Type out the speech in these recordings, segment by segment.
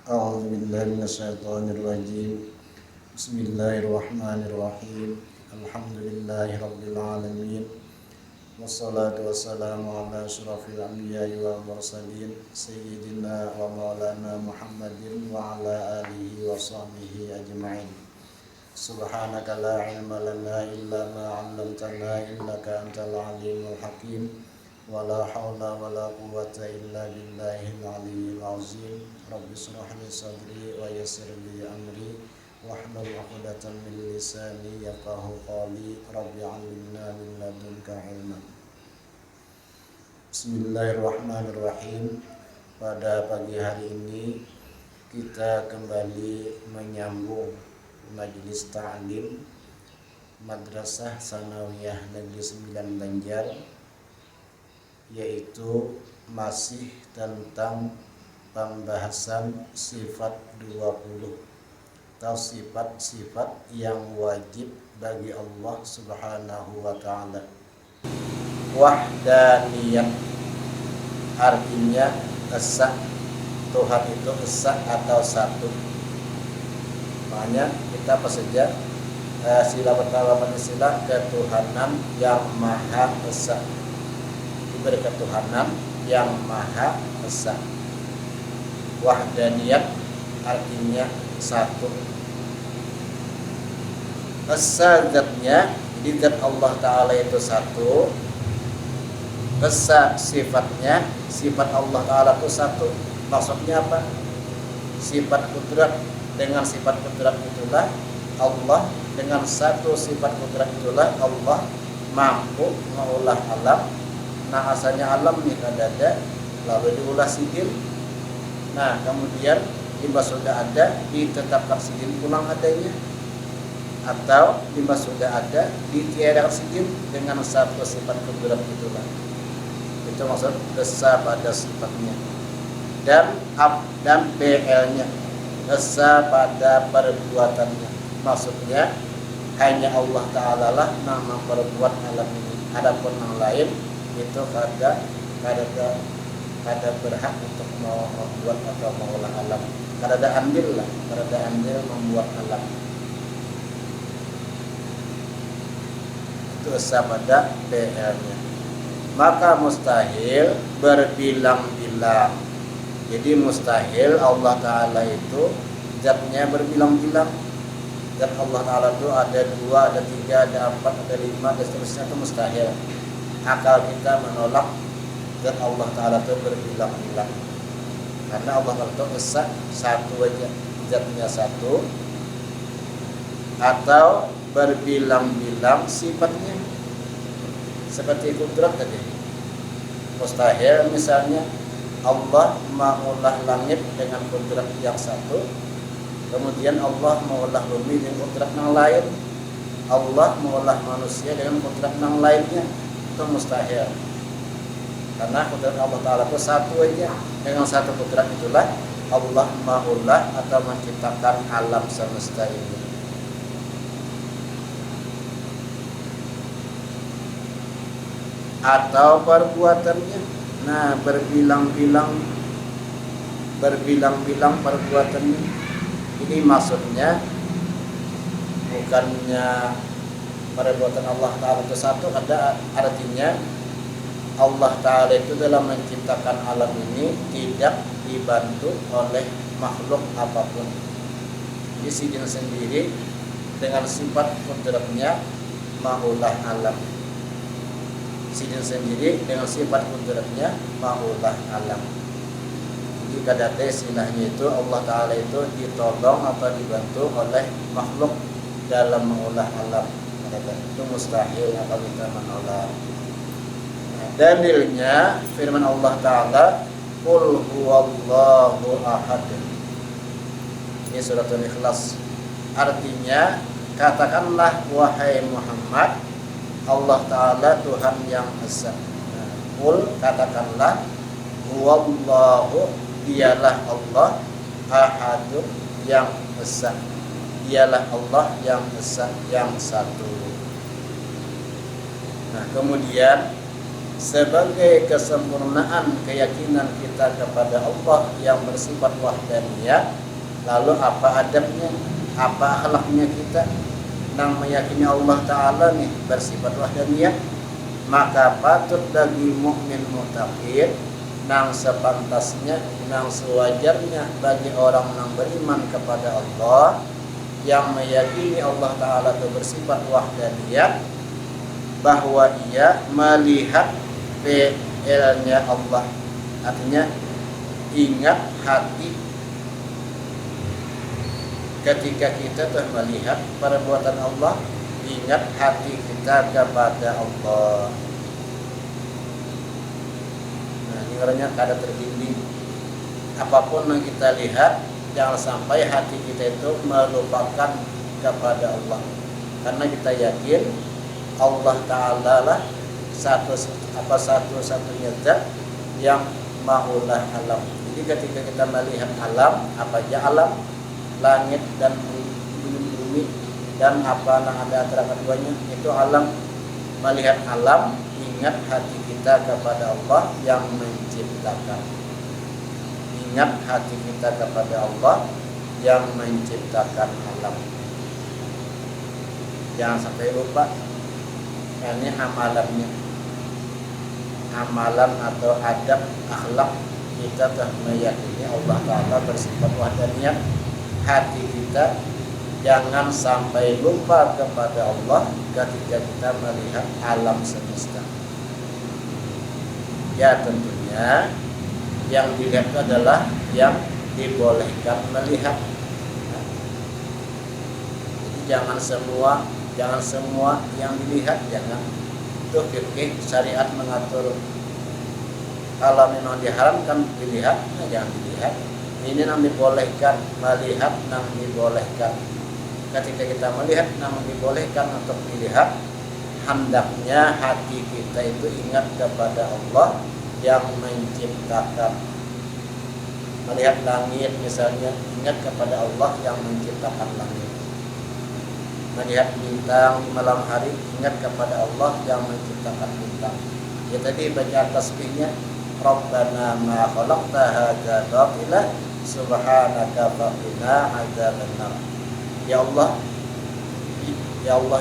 أعوذ بالله من الشيطان الرجيم. بسم الله الرحمن الرحيم. الحمد لله رب العالمين، والصلاة والسلام على أشرف الأنبياء والمرسلين سيدنا ومولانا محمد وعلى آله وصحبه أجمعين. سبحانك لا علم لنا إلا ما علمتنا إنك أنت العليم الحكيم. ولا حول ولا قوة إلا بالله العلي العظيم. رب اشرح لي صدري ويسر لي أمري واحلل عقدة من لساني يفقهوا قولي. رب علمنا من لدنك علما. Bismillahirrahmanirrahim. Pada pagi hari ini kita kembali menyambung majelis ta'lim Madrasah Sanawiyah Negeri 9 Banjar, yaitu masih tentang pembahasan sifat 20 atau sifat-sifat yang wajib bagi Allah Subhanahu wa ta'ala. Wahdaniyah artinya esa, Tuhan itu esa atau satu. Makanya kita apa saja sila pertama istilah ketuhanan yang maha esa, berketuhanan yang maha esa. Wahdaniyat artinya satu. Esa zatnya, jadi zat Allah Ta'ala itu satu. Esa sifatnya, sifat Allah Ta'ala itu satu. Maksudnya apa? Sifat kudrat, dengan sifat kudrat itulah Allah, dengan satu sifat kudrat itulah Allah mampu mengolah alam. Nah, asalnya alam nih ada, lalu diulah sihir. Nah, kemudian limbah sudah ada, ditetapkan sihir pulang adanya, atau limbah sudah ada, ditiadakan sihir dengan satu sifat kudrat itulah. Itu maksud esa pada sifatnya. Dan BL-nya esa pada perbuatannya. Maksudnya hanya Allah Ta'ala lah nama perbuat alam ini. Adapun yang lain itu kada berhak untuk membuat atau mengolah alam. Kada andil membuat alam. Itu esa pada BL-nya. Maka mustahil berbilang-bilang. Jadi mustahil Allah Ta'ala itu zatnya berbilang-bilang. Zat Allah Ta'ala itu ada 2, ada 3, ada 4, ada 5, dan seterusnya, itu mustahil. Akal kita menolak zat Allah Ta'ala itu berbilang-bilang. Karena Allah Ta'ala itu esa, satu aja, zatnya satu. Atau berbilang-bilang sifatnya, seperti kudrat tadi. Mustahil misalnya Allah mengolah langit dengan kudrat yang satu, kemudian Allah mengolah bumi dengan kudrat yang lain, Allah mengolah manusia dengan kudrat yang lainnya. Itu mustahil. Karena kudrat Allah Ta'ala itu satu aja. Dengan satu kudrat itulah Allah mengolah atau menciptakan alam semesta ini. Atau perbuatannya. Nah, berbilang-bilang perbuatannya. Ini maksudnya bukannya perbuatan Allah Ta'ala itu satu, ada artinya Allah Ta'ala itu dalam menciptakan alam ini tidak dibantu oleh makhluk apapun. Jadi si jin sendiri dengan sifat kudratnya mengolah alam. Si jin sendiri dengan sifat kudratnya mengolah alam. Jadi kadang istilahnya itu Allah Ta'ala itu ditolong atau dibantu oleh makhluk dalam mengolah alam. Itu mustahil atau kita menolak. Dalilnya firman Allah Ta'ala, Qul huwallahu ahad. Ini surat Al-Ikhlas. Artinya, katakanlah wahai Muhammad, Allah Ta'ala Tuhan yang esa. Qul, katakanlah, huwallahu, dialah Allah, ahadun, yang esa. Dialah Allah yang esa, yang satu. Nah, kemudian sebagai kesempurnaan keyakinan kita kepada Allah yang bersifat wahdaniyah. Lalu apa adabnya, apa akhlaknya kita nang meyakini Allah Ta'ala nih bersifat wahdaniyah? Maka patut bagi mukmin muttaqin nang sepantasnya, nang sewajarnya bagi orang yang beriman kepada Allah yang meyakini Allah Ta'ala itu bersifat wahdaniyah, bahwa ia melihat fi'ilnya Allah. Artinya ingat hati ketika kita telah melihat perbuatan Allah, ingat hati kita kepada Allah. Nah, ini orangnya kada terbimbing. Apapun yang kita lihat, jangan sampai hati kita itu melupakan kepada Allah. Karena kita yakin Allah Ta'ala lah satu-satunya zat yang maulah alam. Jadi ketika kita melihat alam, apa aja alam, langit dan bumi dan apa yang ada antara keduanya, itu alam. Melihat alam, ingat hati kita kepada Allah yang menciptakan. Ingat hati kita kepada Allah yang menciptakan alam. Jangan sampai lupa. Ini amalannya, amalan atau adab akhlak kita telah meyakini Allah Ta'ala bersifat wahdaniyah. Hati kita jangan sampai lupa kepada Allah ketika kita melihat alam semesta. Ya tentunya yang dilihat adalah yang dibolehkan melihat. Jadi jangan semua yang dilihat, jangan. Itu fikih syariat mengatur. Kalau memang diharamkan dilihat, nah jangan dilihat. Ini yang dibolehkan, melihat yang dibolehkan. Ketika kita melihat yang dibolehkan untuk dilihat, hendaknya hati kita itu ingat kepada Allah yang menciptakan. Melihat langit misalnya, ingat kepada Allah yang menciptakan langit. Melihat bintang di malam hari, ingat kepada Allah yang menciptakan bintang. Ya tadi baca tasbihnya, Rabbana ma khalaqta hadza batila subhanaka faqina adzabannar. Ya Allah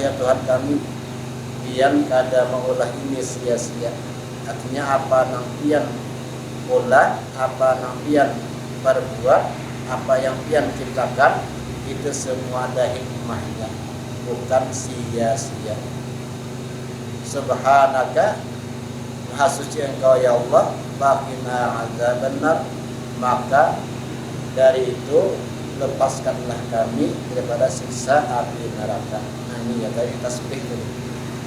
ya Tuhan kami, pian kada mengolah ini sia-sia. Artinya apa yang pian olah, apa yang pian perbuat, apa yang pian ciptakan, itu semua ada hikmahnya, bukan sia-sia. Subhanaka, maha suci Engkau ya Allah, faqina adzabannar, maka dari itu lepaskanlah kami daripada siksa api neraka. Nah ini ya tadi tasbih itu.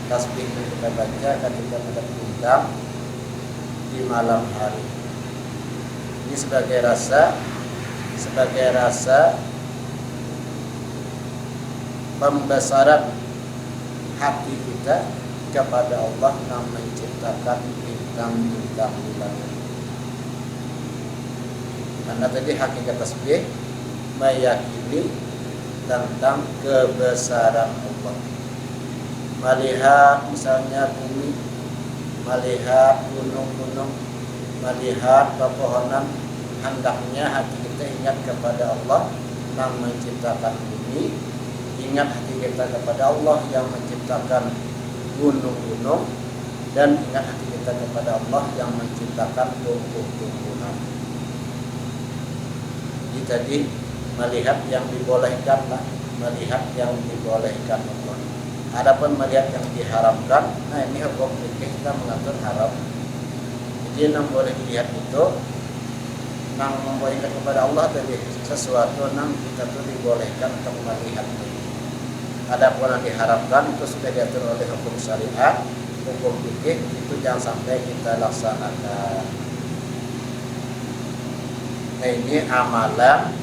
Tasbih yang kita baca ketika melihat bintang di malam hari. Ini sebagai rasa pembesaran hati kita kepada Allah yang menciptakan bintang-bintang di langit. Karena tadi hakikat tasbih meyakini tentang kebesaran Allah. Melihat misalnya bumi, melihat gunung-gunung, melihat pepohonan, hendaknya hati kita ingat kepada Allah yang menciptakan bumi. Ingat hati kita kepada Allah yang menciptakan gunung-gunung, dan ingat hati kita kepada Allah yang menciptakan tumbuh-tumbuhan. Jadi tadi melihat yang dibolehkan lah, melihat yang dibolehkan Allah. Adapun melihat yang diharamkan, nah ini hukum fikih kita mengatur haram. Jadi yang boleh dilihat itu yang membolehkan kepada Allah tadi sesuatu yang kita tuh dibolehkan untuk melihat. Adapun yang diharamkan itu sudah diatur oleh hukum syariat, hukum fikih, itu jangan sampai kita laksanakan. Nah ini amalan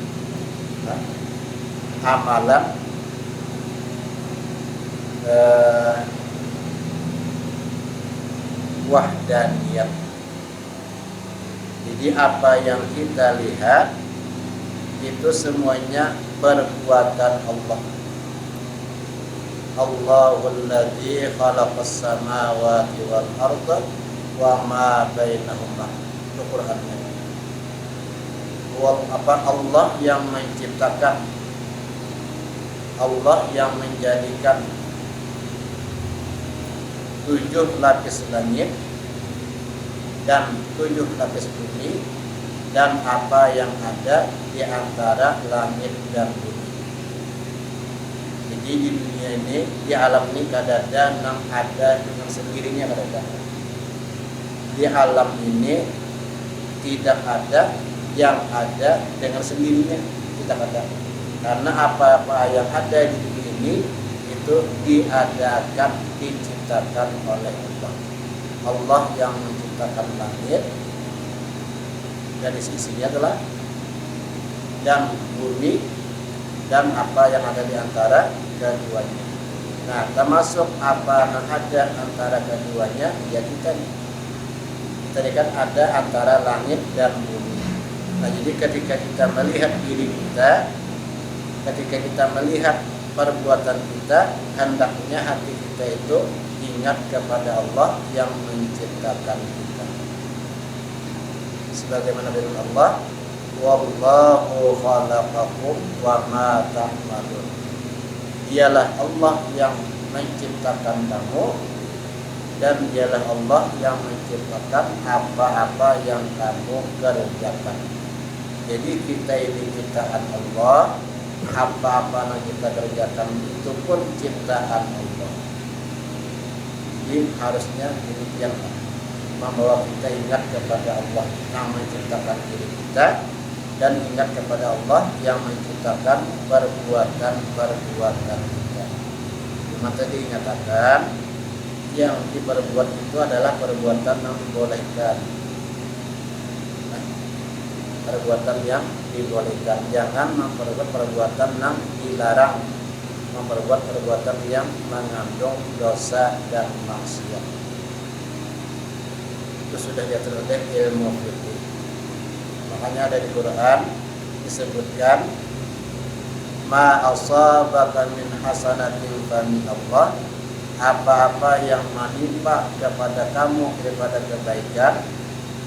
wahdaniyah. Jadi apa yang kita lihat itu semuanya perbuatan Allah. Allahul ladzi khalaqas samawati wal arda wa ma bainahuma. Itu Qur'annya. Allah yang menciptakan, Allah yang menjadikan 7 lapis langit dan 7 lapis bumi dan apa yang ada di antara langit dan bumi. Jadi di dunia ini, di alam ini kadang-kadang ada dengan sendirinya kadang-kadang. Di alam ini tidak ada yang ada dengan sendirinya, tidak ada. Karena apa-apa yang ada di dunia ini itu diadakan, diciptakan oleh Allah. Allah yang menciptakan langit dan isinya adalah dan bumi dan apa yang ada di antara keduanya. Nah, termasuk apa yang ada antara keduanya, ya kita kan ada antara langit dan bumi. Nah, jadi ketika kita melihat diri kita, ketika kita melihat perbuatan kita, hendaknya hati kita itu ingat kepada Allah yang menciptakan kita. Sebagaimana firman Allah, wallahu khalaqakum wa ma ta'malun. Dialah Allah yang menciptakan kamu dan dialah Allah yang menciptakan apa-apa yang kamu kerjakan. Jadi kita ini ciptaan Allah, apa-apa yang kita kerjakan itu pun ciptaan Allah. Jadi harusnya demikian, membawa kita ingat kepada Allah yang menciptakan diri kita dan ingat kepada Allah yang menciptakan perbuatan-perbuatan kita. Cuma tadi dinyatakan yang diperbuat itu adalah perbuatan yang dibolehkan. Perbuatan yang dibolehkan, jangan memperbuat perbuatan yang dilarang, memperbuat perbuatan yang mengandung dosa dan maksiat. Itu sudah diatur oleh ilmu fikih. Makanya ada di Quran disebutkan ma asabaka min hasanatin fa min Allah, apa-apa yang menimpa kepada kamu daripada kebaikan,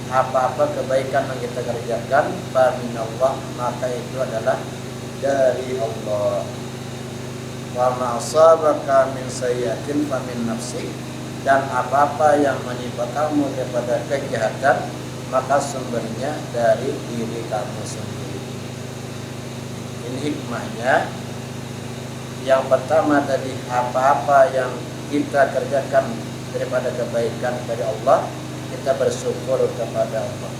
apa-apa kebaikan yang kita kerjakan, fa min Allah, maka itu adalah dari Allah. Wa ma asabaka min sayyi'atin fa min nafsik, dan apa-apa yang menimpa kamu daripada kejahatan, maka sumbernya dari diri kamu sendiri. Ini hikmahnya. Yang pertama tadi, apa-apa yang kita kerjakan daripada kebaikan dari Allah, kita bersyukur kepada Allah.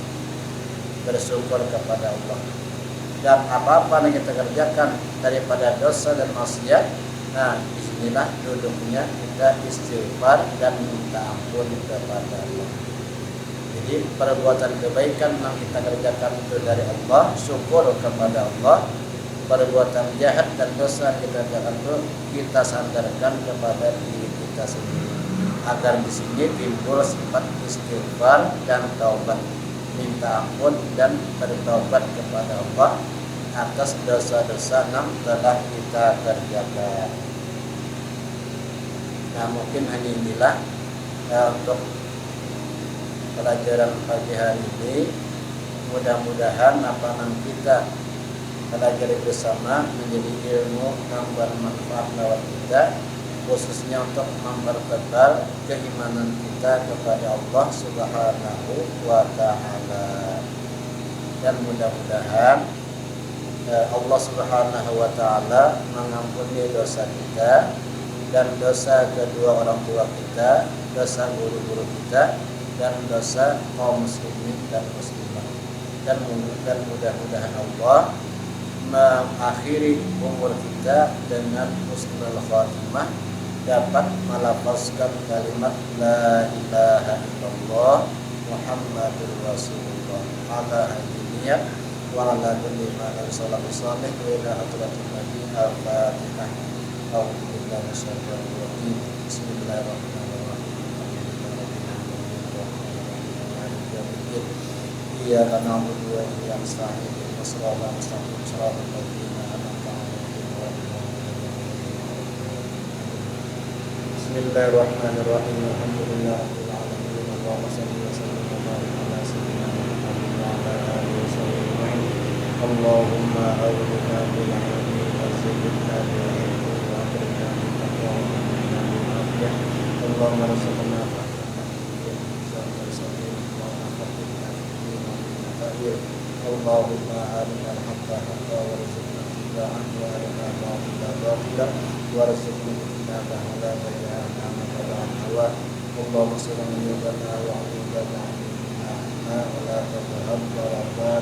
Bersyukur kepada Allah. Dan apa-apa yang kita kerjakan daripada dosa dan maksiat, nah disinilah duduknya kita istighfar dan minta ampun kepada Allah. Jadi perbuatan kebaikan yang kita kerjakan itu dari Allah, syukur kepada Allah. Perbuatan jahat dan dosa kita kerjakan itu kita sandarkan kepada diri kita sendiri. Agar di sini timbul sifat istighfar dan taubat, minta ampun dan bertaubat kepada Allah atas dosa-dosa yang telah kita kerjakan. Nah, mungkin hanya inilah untuk pelajaran pagi hari ini. Mudah-mudahan apa yang kita pelajari bersama menjadi ilmu yang bermanfaat lewat kita, khususnya untuk mempertebal keimanan kita kepada Allah Subhanahu wa Ta'ala. Dan mudah-mudahan Allah Subhanahu wa Ta'ala mengampuni dosa kita dan dosa kedua orang tua kita, dosa guru-guru kita, dan dosa kaum muslimin dan muslimah. Dan mudah-mudahan Allah mengakhiri umur kita dengan husnul khatimah, dapat melafazkan kalimat la ilaha illallah Muhammadur Rasulullah ala hadiniyat wa ala kulli ma sallallahu salih wa ila hadratin nabi al-fatihah. Alhamdulillah wassalamu bismillahirrahmanirrahim. Iyyaka na'budu wa iyyaka nasta'in. Bismillahirrahmanirrahim. Alhamdulillahirabbil alamin. Allahumma shalli wa sallim wa barik ala sayyidina Muhammad wa ala alihi wa sahbihi ajma'in. Allahumma awlina bil ilmi wa zidna bil ilmi wa akrimna bil taqwa wa aghna bil afiyah. Allahumma razuqna fahman wa salim wa akhirna bil khair. Allahumma arina al-haqqa haqqa warzuqna ittiba'ah wa arina al-batila batila warzuqna ijtinaba la ilaha illa anta. Allahumma salli ala wa ala wa la tadhhab wa la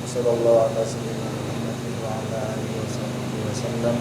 sallallahu ala sayyidina Muhammad wa ala alihi wa sahbihi wa sallam.